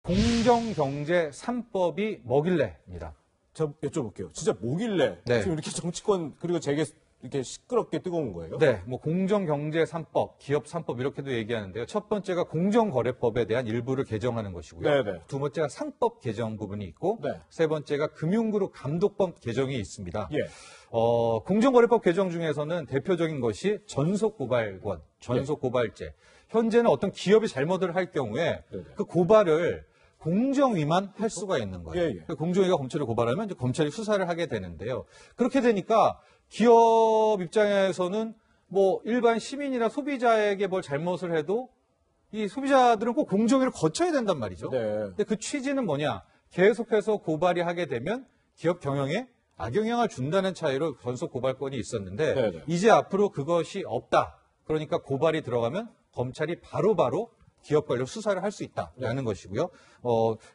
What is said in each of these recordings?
공정경제 3법이 뭐길래입니다. 저 여쭤볼게요. 진짜 뭐길래 네. 지금 이렇게 정치권 그리고 재계 이렇게 시끄럽게 뜨거운 거예요? 네, 뭐 공정경제 3법, 기업 3법 이렇게도 얘기하는데요. 첫 번째가 공정거래법에 대한 일부를 개정하는 것이고요. 네네. 두 번째가 상법 개정 부분이 있고, 네. 세 번째가 금융그룹 감독법 개정이 있습니다. 예. 공정거래법 개정 중에서는 대표적인 것이 전속고발권, 전속고발제. 현재는 어떤 기업이 잘못을 할 경우에 네네. 그 고발을 공정위만 할 수가 있는 거예요. 예, 예. 그러니까 공정위가 검찰을 고발하면 이제 검찰이 수사를 하게 되는데요. 그렇게 되니까 기업 입장에서는 뭐 일반 시민이나 소비자에게 뭘 잘못을 해도 이 소비자들은 꼭 공정위를 거쳐야 된단 말이죠. 네. 근데 그 취지는 뭐냐? 계속해서 고발이 하게 되면 기업 경영에 악영향을 준다는 차이로 전속 고발권이 있었는데 네네. 이제 앞으로 그것이 없다. 그러니까 고발이 들어가면 검찰이 바로바로 기업 관련 수사를 할 수 있다라는 것이고요.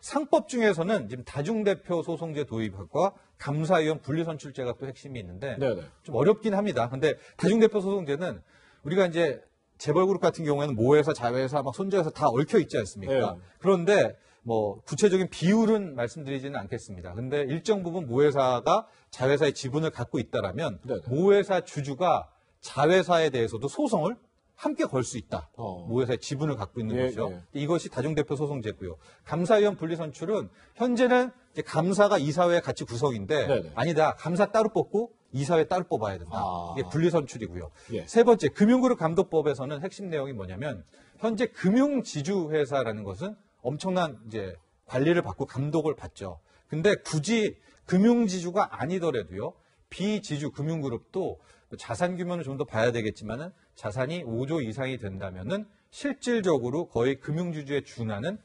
상법 중에서는 지금 다중대표 소송제 도입과 감사위원 분리선출제가 또 핵심이 있는데 네네. 좀 어렵긴 합니다. 근데 다중대표 소송제는 우리가 이제 재벌그룹 같은 경우에는 모회사, 자회사, 막 손자회사 다 얽혀 있지 않습니까? 네. 그런데 뭐 구체적인 비율은 말씀드리지는 않겠습니다. 근데 일정 부분 모회사가 자회사의 지분을 갖고 있다라면 네네. 모회사 주주가 자회사에 대해서도 소송을 함께 걸 수 있다. 모회사의 지분을 갖고 있는 예, 것이죠. 예. 이것이 다중대표 소송제고요. 감사위원 분리선출은 현재는 이제 감사가 이사회 같이 구성인데 네네. 아니다. 감사 따로 뽑고 이사회 따로 뽑아야 된다. 아. 이게 분리선출이고요. 예. 세 번째, 금융그룹 감독법에서는 핵심 내용이 뭐냐면 현재 금융지주회사라는 것은 엄청난 이제 관리를 받고 감독을 받죠. 근데 굳이 금융지주가 아니더라도요. 비지주 금융그룹도 자산 규모는 좀 더 봐야 되겠지만은 자산이 5조 이상이 된다면은 실질적으로 거의 금융주주에 준하는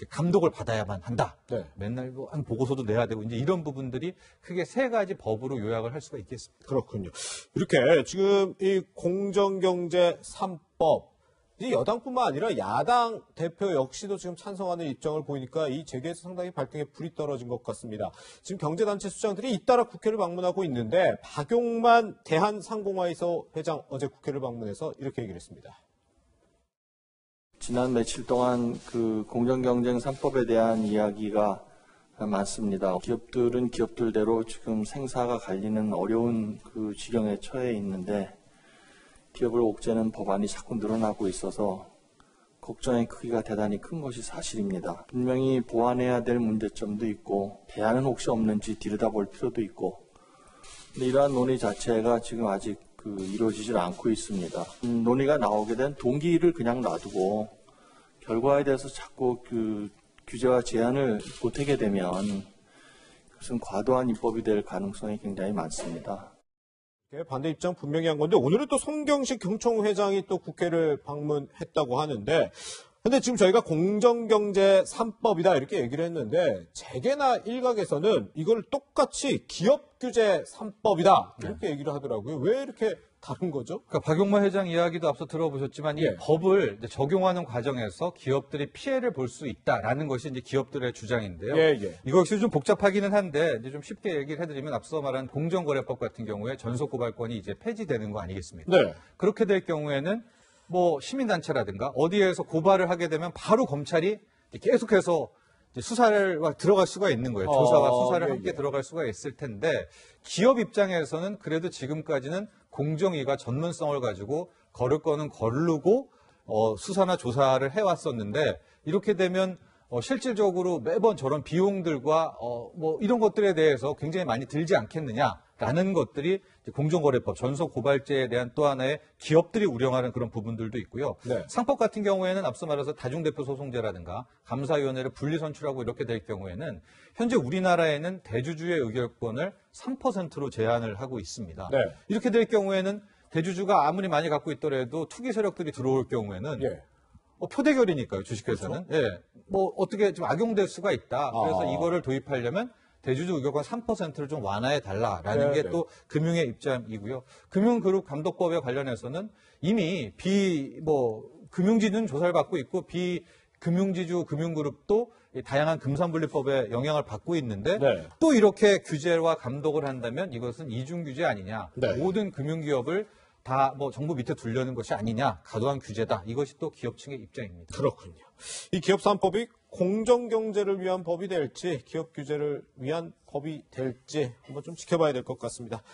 감독을 받아야만 한다. 네. 맨날 뭐 한 보고서도 내야 되고 이제 이런 부분들이 크게 세 가지 법으로 요약을 할 수가 있겠습니다. 그렇군요. 이렇게 지금 이 공정경제 3법 이 여당뿐만 아니라 야당 대표 역시도 지금 찬성하는 입장을 보이니까 이 재계에서 상당히 발등에 불이 떨어진 것 같습니다. 지금 경제단체 수장들이 잇따라 국회를 방문하고 있는데 박용만 대한상공회의소 회장 어제 국회를 방문해서 이렇게 얘기를 했습니다. 지난 며칠 동안 그 공정경쟁 3법에 대한 이야기가 많습니다. 기업들은 기업들대로 지금 생사가 갈리는 어려운 그 지경에 처해 있는데 기업을 옥죄는 법안이 자꾸 늘어나고 있어서 걱정의 크기가 대단히 큰 것이 사실입니다. 분명히 보완해야 될 문제점도 있고 대안은 혹시 없는지 들여다볼 필요도 있고 근데 이러한 논의 자체가 지금 아직 이루어지질 않고 있습니다. 논의가 나오게 된 동기를 그냥 놔두고 결과에 대해서 자꾸 규제와 제한을 보태게 되면 그것은 과도한 입법이 될 가능성이 굉장히 많습니다. 반대 입장 분명히 한 건데 오늘은 또 송경식 경총회장이 또 국회를 방문했다고 하는데 근데 지금 저희가 공정경제 3법이다 이렇게 얘기를 했는데 재계나 일각에서는 이걸 똑같이 기업규제 3법이다 이렇게 얘기를 하더라고요. 왜 이렇게 다른 거죠? 그러니까 박용만 회장 이야기도 앞서 들어보셨지만 이 법을 이제 적용하는 과정에서 기업들이 피해를 볼 수 있다라는 것이 이제 기업들의 주장인데요. 이것이 좀 복잡하기는 한데 이제 좀 쉽게 얘기를 해드리면 앞서 말한 공정거래법 같은 경우에 전속고발권이 이제 폐지되는 거 아니겠습니까? 네. 그렇게 될 경우에는 뭐 시민단체라든가 어디에서 고발을 하게 되면 바로 검찰이 계속해서 수사를 들어갈 수가 있는 거예요. 조사와 수사를 함께 들어갈 수가 있을 텐데 기업 입장에서는 그래도 지금까지는 공정위가 전문성을 가지고 걸을 거는 거르고 수사나 조사를 해왔었는데 이렇게 되면 실질적으로 매번 저런 비용들과 뭐 이런 것들에 대해서 굉장히 많이 들지 않겠느냐라는 것들이 공정거래법, 전속고발제에 대한 또 하나의 기업들이 우려하는 그런 부분들도 있고요. 네. 상법 같은 경우에는 앞서 말해서 다중대표 소송제라든가 감사위원회를 분리선출하고 이렇게 될 경우에는 현재 우리나라에는 대주주의 의결권을 3%로 제한을 하고 있습니다. 네. 이렇게 될 경우에는 대주주가 아무리 많이 갖고 있더라도 투기 세력들이 들어올 경우에는 표대결이니까요, 주식회사는. 그렇죠? 예. 뭐 어떻게 좀 악용될 수가 있다. 그래서 이거를 도입하려면 대주주 의결권 3%를 좀 완화해 달라라는 게 또 금융의 입장이고요. 금융그룹 감독법에 관련해서는 이미 금융지주는 조사를 받고 있고 비금융지주 금융그룹도 다양한 금산분리법에 영향을 받고 있는데 또 이렇게 규제와 감독을 한다면 이것은 이중규제 아니냐. 모든 금융기업을 다 정부 밑에 두려는 것이 아니냐. 과도한 규제다. 이것이 또 기업 측의 입장입니다. 그렇군요. 이 기업 3법이 공정경제를 위한 법이 될지 기업 규제를 위한 법이 될지 한번 좀 지켜봐야 될 것 같습니다.